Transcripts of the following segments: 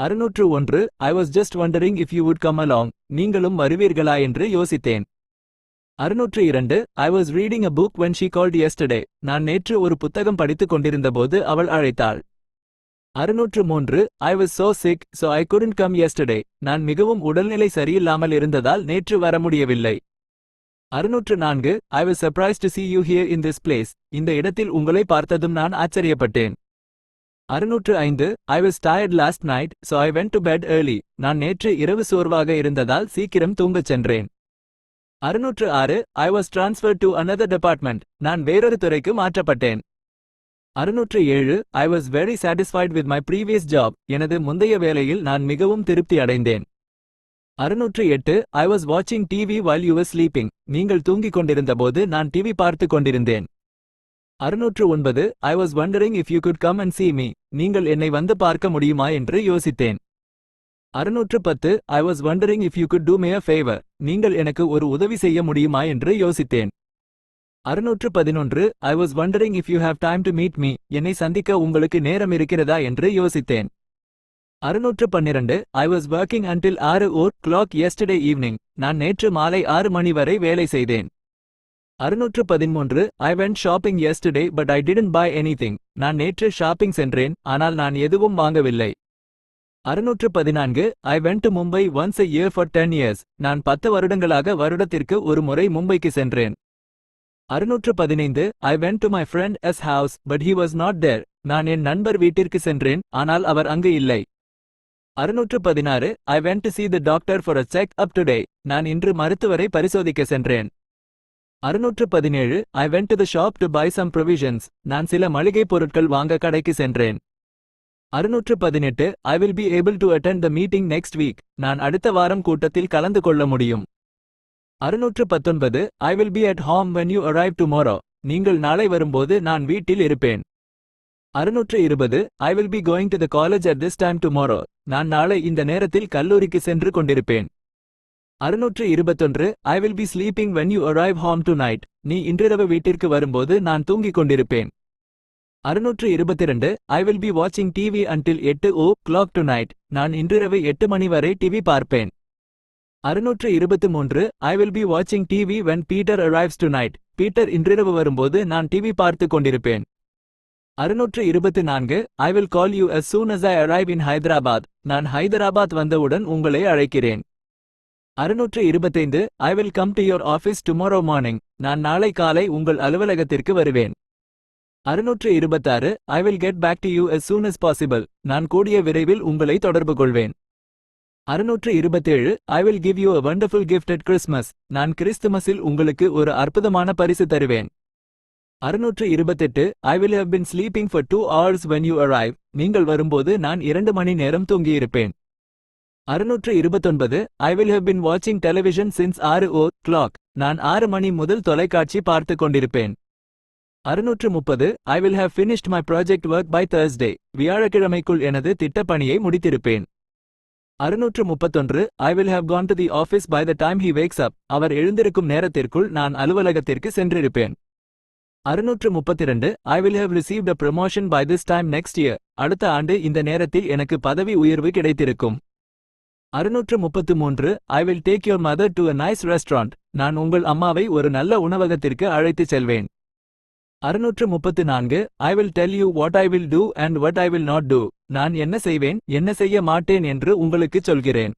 601 I was just wondering if you would come along. நீங்களும் வருவீர்களா என்று யோசித்தேன். 602 I was reading a book when she called yesterday. நான் நேற்று ஒரு புத்தகம் படித்துக் கொண்டிருந்தபோது அவள் அழைத்தாள். 603 I was so sick, so I couldn't come yesterday. நான் மிகவும் உடல்நிலை சரியில்லாமல் இருந்ததால் நேற்று வர முடியவில்லை. 604 I was surprised to see you here in this place. இந்த இடத்தில் உங்களை பார்த்ததும் நான் ஆச்சரியப்பட்டேன். 605 I was tired last night, so I went to bed early. நான் நேற்று இரவு சோர்வாக இருந்ததால் சீக்கிரம் தூங்கச் சென்றேன். 606 I was transferred to another department. நான் வேறொரு துறைக்கு மாற்றப்பட்டேன். 607 I was very satisfied with my previous job. எனது முந்தைய வேலையில் நான் மிகவும் திருப்தி அடைந்தேன். 608 I was watching TV while you were sleeping. நீங்கள் தூங்கிக் கொண்டிருந்தபோது நான் டிவி பார்த்துக் கொண்டிருந்தேன். 609 I was wondering if you could come and see me. நீங்கள் என்னை வந்து பார்க்க முடியுமா என்று யோசித்தேன். 610 I was wondering if you could do me a favor. நீங்கள் எனக்கு ஒரு உதவி செய்ய முடியுமா என்று யோசித்தேன். 611 I was wondering if you have time to meet me. என்னை சந்திக்க உங்களுக்கு நேரம் இருக்கிறதா என்று யோசித்தேன். 612 I was working until 6:00 yesterday evening. நான் நேற்று மாலை 6 மணி வரை வேலை செய்தேன். 613 I went shopping yesterday but I didn't buy anything. நான் நேற்று ஷாப்பிங் சென்றேன், ஆனால் நான் எதுவும் வாங்கவில்லை. 614 I went to Mumbai once a year for 10 years. நான் 10 வருடங்களாக வருடத்திற்கு ஒரு முறை மும்பைக்கு சென்றேன். 615 I went to my friend's house but he was not there. நான் என் நண்பர் வீட்டிற்கு சென்றேன், ஆனால் அவர் அங்கு இல்லை. 616 I went to see the doctor for a check-up today. நான் இன்று மருத்துவரை பரிசோதிக்க சென்றேன். 617 I went to the shop to buy some provisions. நான் சில மளிகை பொருட்கள் வாங்க கடைக்கு சென்றேன். 618 I will be able to attend the meeting next week. நான் அடுத்த வாரம் கூட்டத்தில் கலந்து கொள்ள முடியும். 619 I will be at home when you arrive tomorrow. நீங்கள் நாளை வரும்போது நான் வீட்டில் இருப்பேன். 620 I will be going to the college at this time tomorrow. நான் நாளை இந்த நேரத்தில் கல்லூரிக்கு சென்று கொண்டிருப்பேன். 621 I will be sleeping when you arrive home tonight. நீ இன்றிரவு வீட்டிற்கு வரும்போது நான் தூங்கிக் கொண்டிருப்பேன். 622 I will be watching TV until 8:00 tonight. நான் இன்றிரவு 8 மணி வரை டிவி பார்ப்பேன். 623 I will be watching TV when Peter arrives tonight. Peter இன்றிரவு வரும்போது நான் டிவி பார்த்துக் கொண்டிருப்பேன். 624 I will call you as soon as I arrive in Hyderabad. நான் ஹைதராபாத் வந்தவுடன் உங்களை அழைக்கிறேன். 625 I will come to your office tomorrow morning. நான் நாளை காலை உங்கள் அலுவலகத்திற்கு வருவேன். 626 I will get back to you as soon as possible. நான் கூடிய விரைவில் உங்களை தொடர்பு கொள்வேன். 627 I will give you a wonderful gift at Christmas. நான் கிறிஸ்துமஸில் உங்களுக்கு ஒரு அற்புதமான பரிசு தருவேன். 628 I will have been sleeping for 2 hours when you arrive. நீங்கள் வரும்போது நான் 2 மணி நேரம் தூங்கியிருப்பேன். 629 I will have been watching television since 6:00. நான் 6 மணி முதல் தொலைக்காட்சி பார்த்துக் கொண்டிருப்பேன். 630 I will have finished my project work by Thursday. வியாழக்கிழமைக்குள் எனது திட்டப்பணியை முடித்திருப்பேன். 631 I will have gone to the office by the time he wakes up. அவர் எழுந்திருக்கும் நேரத்திற்குள் நான் அலுவலகத்திற்கு சென்றிருப்பேன். 632 I will have received a promotion by this time next year. அடுத்த ஆண்டு இந்த நேரத்தில் எனக்கு பதவி உயர்வு கிடைத்திருக்கும். 633 I will take your mother to a nice restaurant. நான் உங்கள் அம்மாவை ஒரு நல்ல உணவகத்திற்கு அழைத்துச் செல்வேன். 634 I will tell you what I will do and what I will not do. நான் என்ன செய்வேன், என்ன செய்ய மாட்டேன் என்று உங்களுக்குச் சொல்கிறேன்.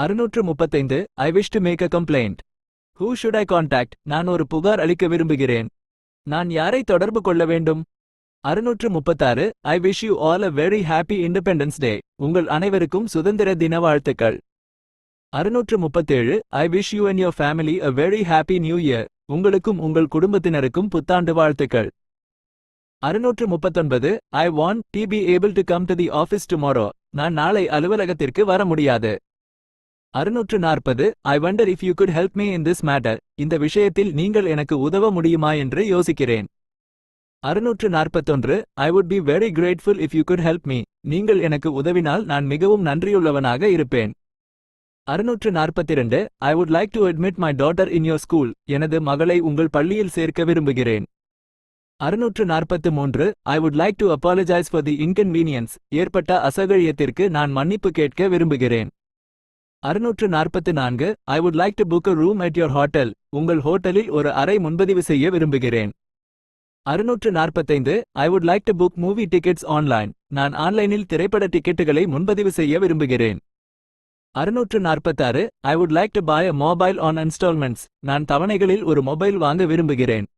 635 I wish to make a complaint. Who should I contact? நான் ஒரு புகார் அளிக்க விரும்புகிறேன். நான் யாரை தொடர்பு கொள்ள வேண்டும்? 636 I wish you all a very happy Independence Day. உங்கள் அனைவருக்கும் சுதந்திர தின வாழ்த்துக்கள். 637 I wish you and your family a very happy new year. உங்களுக்கும் உங்கள் குடும்பத்தினருக்கும் புத்தாண்டு வாழ்த்துக்கள். 639 I want to be able to come to the office tomorrow. நான் நாளை அலுவலகத்திற்கு வர முடியாது. 640 I wonder if you could help me in this matter. இந்த விஷயத்தில் நீங்கள் எனக்கு உதவ முடியுமா என்று யோசிக்கிறேன். 641 I would be very grateful if you could help me. நீங்கள் எனக்கு உதவினால் நான் மிகவும் நன்றியுள்ளவனாக இருப்பேன். 642 I would like to admit my daughter in your school. எனது மகளை உங்கள் பள்ளியில் சேர்க்க விரும்புகிறேன். 643 I would like to apologize for the inconvenience. ஏற்பட்ட அசௌகரியத்திற்கு நான் மன்னிப்பு கேட்க விரும்புகிறேன். 644 I would like to book a room at your hotel. உங்கள் ஹோட்டலில் ஒரு அறை முன்பதிவு செய்ய விரும்புகிறேன். 645 I would like to book movie tickets online. நான் ஆன்லைனில் திரைப்பட டிக்கெட்டுகளை முன்பதிவு செய்ய விரும்புகிறேன். 646 I would like to buy a mobile on installments. நான் தவணைகளில் ஒரு மொபைல் வாங்க விரும்புகிறேன்.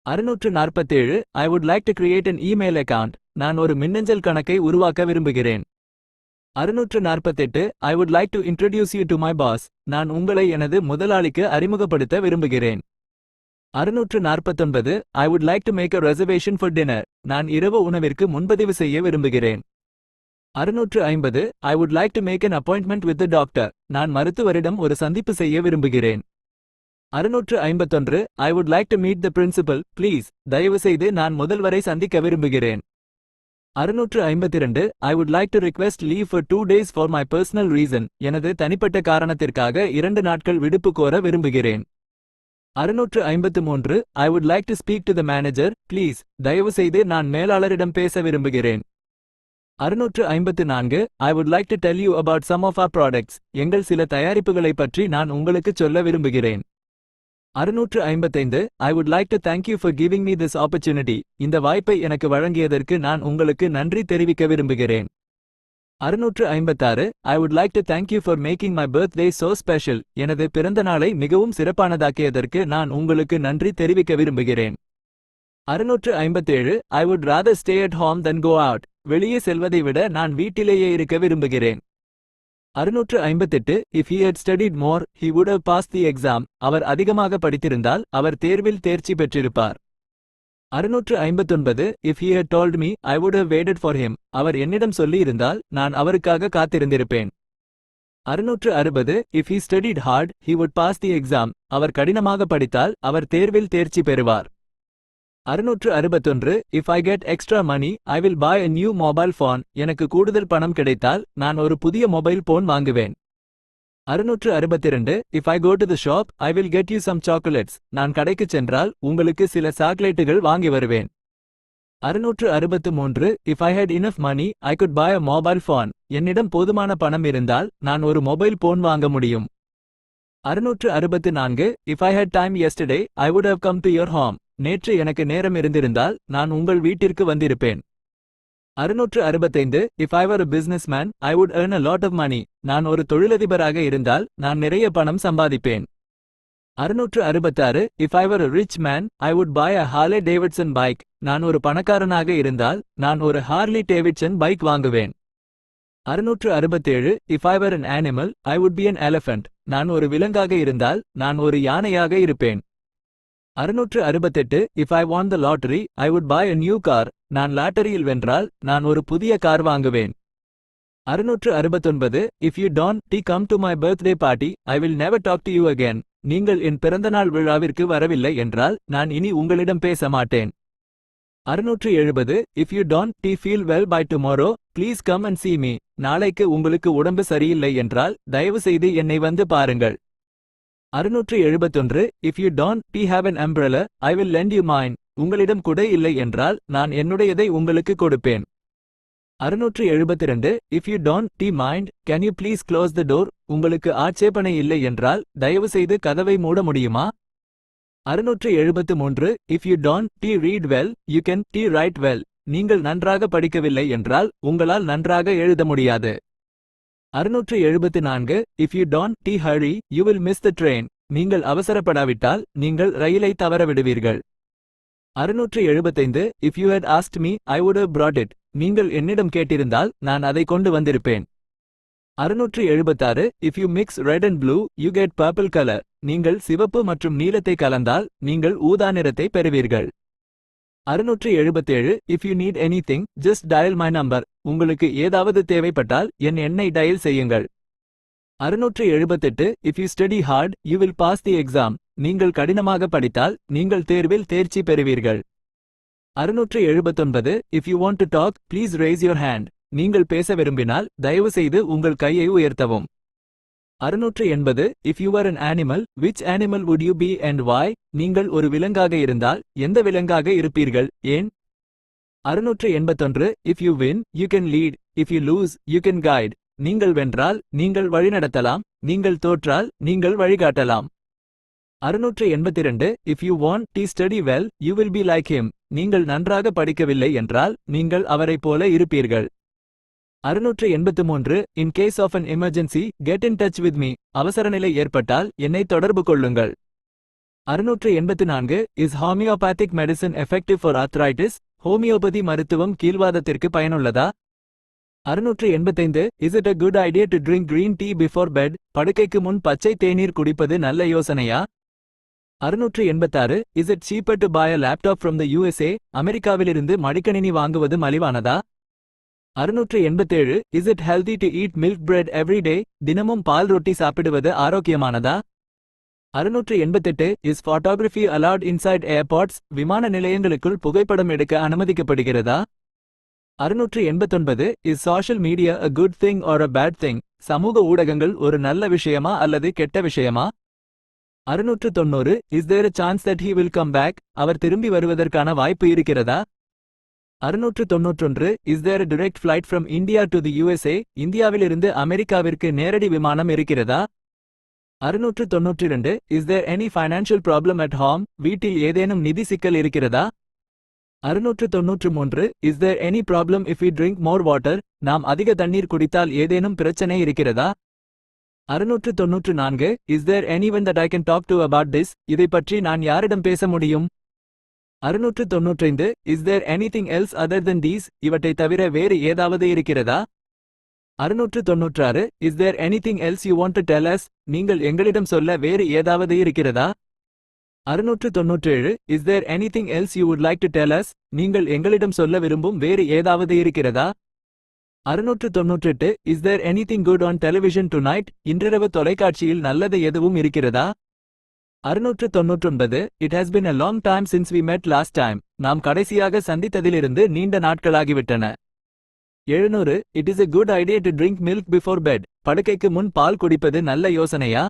647 I would like to create an email account. நான் ஒரு மின்னஞ்சல் கணக்கை உருவாக்க விரும்புகிறேன். 648 I would like to introduce you to my boss. நான் உங்களை எனது முதலாளிக்கு அறிமுகப்படுத்த விரும்புகிறேன். 649 I would like to make a reservation for dinner. நான் இரவு உணவிற்கு முன்பதிவு செய்ய விரும்புகிறேன். 650 I would like to make an appointment with the doctor. நான் மருத்துவரிடம் ஒரு சந்திப்பு செய்ய விரும்புகிறேன். 651 I would like to meet the principal, please. தயவுசெய்து நான் முதல்வரை சந்திக்க விரும்புகிறேன். 652 I would like to request leave for 2 days for my personal reason. எனது தனிப்பட்ட காரணத்திற்காக 2 நாட்கள் விடுப்பு கோர விரும்புகிறேன். 653 I would like to speak to the manager, please. தயவுசெய்து நான் மேலாளரிடம் பேச விரும்புகிறேன். 654 I would like to tell you about some of our products. எங்கள் சில தயாரிப்புகளை பற்றி நான் உங்களுக்கு சொல்ல விரும்புகிறேன். 655 I would like to thank you for giving me this opportunity. இந்த வாய்ப்பை எனக்கு வழங்கியதற்கு நான் உங்களுக்கு நன்றி தெரிவிக்க விரும்புகிறேன். 656 I would like to thank you for making my birthday so special. எனது பிறந்த நாளை மிகவும் சிறப்பானதாக்கியதற்கு நான் உங்களுக்கு நன்றி தெரிவிக்க விரும்புகிறேன். 657 I would rather stay at home than go out. வெளியே செல்வதை விட நான் வீட்டிலேயே இருக்க விரும்புகிறேன். 658 If he had studied more, he would have passed the exam. அவர் அதிகமாக படித்திருந்தால் அவர் தேர்வில் தேர்ச்சி பெற்றிருப்பார். 659 If he had told me, I would have waited for him. அவர் என்னிடம் சொல்லி இருந்தால் நான் அவருக்காக காத்திருந்திருப்பேன். 660 If he studied hard, he would pass the exam. அவர் கடினமாக படித்தால் அவர் தேர்வில் தேர்ச்சி பெறுவார். 661 If I get extra money, I will buy a new mobile phone. எனக்கு கூடுதல் பணம் கிடைத்தால் நான் ஒரு புதிய மொபைல் போன் வாங்குவேன். 662 If I go to the shop, I will get you some chocolates. நான் கடைக்குச் சென்றால் உங்களுக்கு சில சாக்லேட்டுகள் வாங்கி வருவேன். 663 If I had enough money, I could buy a mobile phone. என்னிடம் போதுமான பணம் இருந்தால் நான் ஒரு மொபைல் போன் வாங்க முடியும். 664 If I had time yesterday, I would have come to your home. நேற்று எனக்கு நேரம் இருந்திருந்தால் நான் உங்கள் வீட்டிற்கு வந்திருப்பேன். 665 If I were a businessman, I would earn a lot of money. நான் ஒரு தொழிலதிபராக இருந்தால் நான் நிறைய பணம் சம்பாதிப்பேன். 666 If I were a rich man, I would buy a Harley Davidson bike. நான் ஒரு பணக்காரனாக இருந்தால் நான் ஒரு ஹார்லி டேவிட்சன் பைக் வாங்குவேன். 667 If I were an animal, I would be an elephant. நான் ஒரு விலங்காக இருந்தால் நான் ஒரு யானையாக இருப்பேன். 668 If I won the lottery, I would buy a new car. நான் லாட்டரியில் வென்றால் நான் ஒரு புதிய கார் வாங்குவேன். 669 If you don't come to my birthday party, I will never talk to you again. நீங்கள் என் பிறந்தநாள் விழாவிற்கு வரவில்லை என்றால் நான் இனி உங்களிடம் பேச மாட்டேன். 670 If you don't feel well by tomorrow, please come and see me. நாளைக்கு உங்களுக்கு உடம்பு சரியில்லை என்றால் தயவு செய்து என்னை வந்து பாருங்கள். 671 If you don't have an umbrella, I will lend you mine. உங்களிடம் குடை இல்லை என்றால் நான் என்னுடையதை உங்களுக்கு கொடுப்பேன். 672 If you don't mind, can you please close the door? உங்களுக்கு ஆட்சேபனை இல்லை என்றால் தயவு செய்து கதவை மூட முடியுமா? 673 If you don't read well, you can write well. நீங்கள் நன்றாக படிக்கவில்லை என்றால் உங்களால் நன்றாக எழுத முடியாது. 674 If you don't hurry, you will miss the train. நீங்கள் அவசரப்படாவிட்டால் நீங்கள் ரயிலை தவறவிடுவீர்கள். 675 If you had asked me, I would have brought it. நீங்கள் என்னிடம் கேட்டிருந்தால் நான் அதை கொண்டு வந்திருப்பேன். 676 If you mix red and blue, you get purple color. நீங்கள் சிவப்பு மற்றும் நீலத்தை கலந்தால் நீங்கள் ஊதா நிறத்தை பெறுவீர்கள். 677 If you need anything, just dial my number. உங்களுக்கு ஏதாவது தேவைப்பட்டால் என் எண்ணை டயல் செய்யுங்கள். 678 If you study hard, you will pass the exam. நீங்கள் கடினமாக படித்தால் நீங்கள் தேர்வில் தேர்ச்சி பெறுவீர்கள். 679 If you want to talk, please raise your hand. நீங்கள் பேச விரும்பினால் தயவு செய்து உங்கள் கையை உயர்த்தவும். 680 If you were an animal, which animal would you be and why? நீங்கள் ஒரு விலங்காக இருந்தால் எந்த விலங்காக இருப்பீர்கள், ஏன்? 681 If you win, you can lead. If you lose, you can guide. நீங்கள் வென்றால் நீங்கள் வழிநடத்தலாம், நீங்கள் தோற்றால் நீங்கள் வழிகாட்டலாம். 682 If you want to study well, you will be like him. நீங்கள் நன்றாக படிக்கவில்லை என்றால் நீங்கள் அவரைப் போல இருப்பீர்கள். 683 In case of an emergency, get in touch with me. அவசரநிலை ஏற்பட்டால் என்னை தொடர்பு கொள்ளுங்கள். 684 Is homeopathic medicine effective for arthritis? Homeopathy மருத்துவம் கீல்வாதத்திற்கு பயனுள்ளதா? 685 Is it a good idea to drink green tea before bed? படுக்கைக்கு முன் பச்சை தேநீர் குடிப்பது நல்ல யோசனையா? 686 Is it cheaper to buy a laptop from the USA? அமெரிக்காவிலிருந்து மடிக்கணினி வாங்குவது மலிவானதா? 687 Is it healthy to eat milk bread every day? தினமும் பால் ரொட்டி சாப்பிடுவது ஆரோக்கியமானதா? 688 Is photography allowed inside airports? விமான நிலையங்களுக்குள் புகைப்படம் எடுக்க அனுமதிக்கப்படுகிறதா? 689 Is social media a good thing or a bad thing? சமூக ஊடகங்கள் ஒரு நல்ல விஷயமா அல்லது கெட்ட விஷயமா? 690 Is there a chance that he will come back? அவர் திரும்பி வருவதற்கான வாய்ப்பு இருக்கிறதா? 691 Is there a direct flight from India to the USA? இந்தியாவிலிருந்து அமெரிக்காவிற்கு நேரடி விமானம் இருக்கிறதா? 692 Is there any financial problem at home? வீட்டில் ஏதேனும் நிதி சிக்கல் இருக்கிறதா? 693 Is there any problem if we drink more water? நாம் அதிக தண்ணீர் குடித்தால் ஏதேனும் பிரச்சனை இருக்கிறதா? 694 Is there anyone that I can talk to about this? இதை பற்றி நான் யாரிடம் பேச முடியும்? 695 Is there anything else other than these? இவற்றை தவிர வேறு ஏதாவது இருக்கிறதா? 696 Is there anything else you want to tell us? நீங்கள் எங்களிடம் சொல்ல வேறு ஏதாவது இருக்கிறதா? 697 Is there anything else you would like to tell us? நீங்கள் எங்களிடம் சொல்ல விரும்பும் வேறு ஏதாவது இருக்கிறதா? 698 Is there anything good on television tonight? இன்றிரவு தொலைக்காட்சியில் நல்லது எதுவும் இருக்கிறதா? 699 It has been a long time since we met last time. நாம் கடைசியாக சந்தித்ததிலிருந்து நீண்ட நாட்களாகிவிட்டன. 700 It is a good idea to drink milk before bed. படுக்கைக்கு முன் பால் குடிப்பது நல்ல யோசனையா?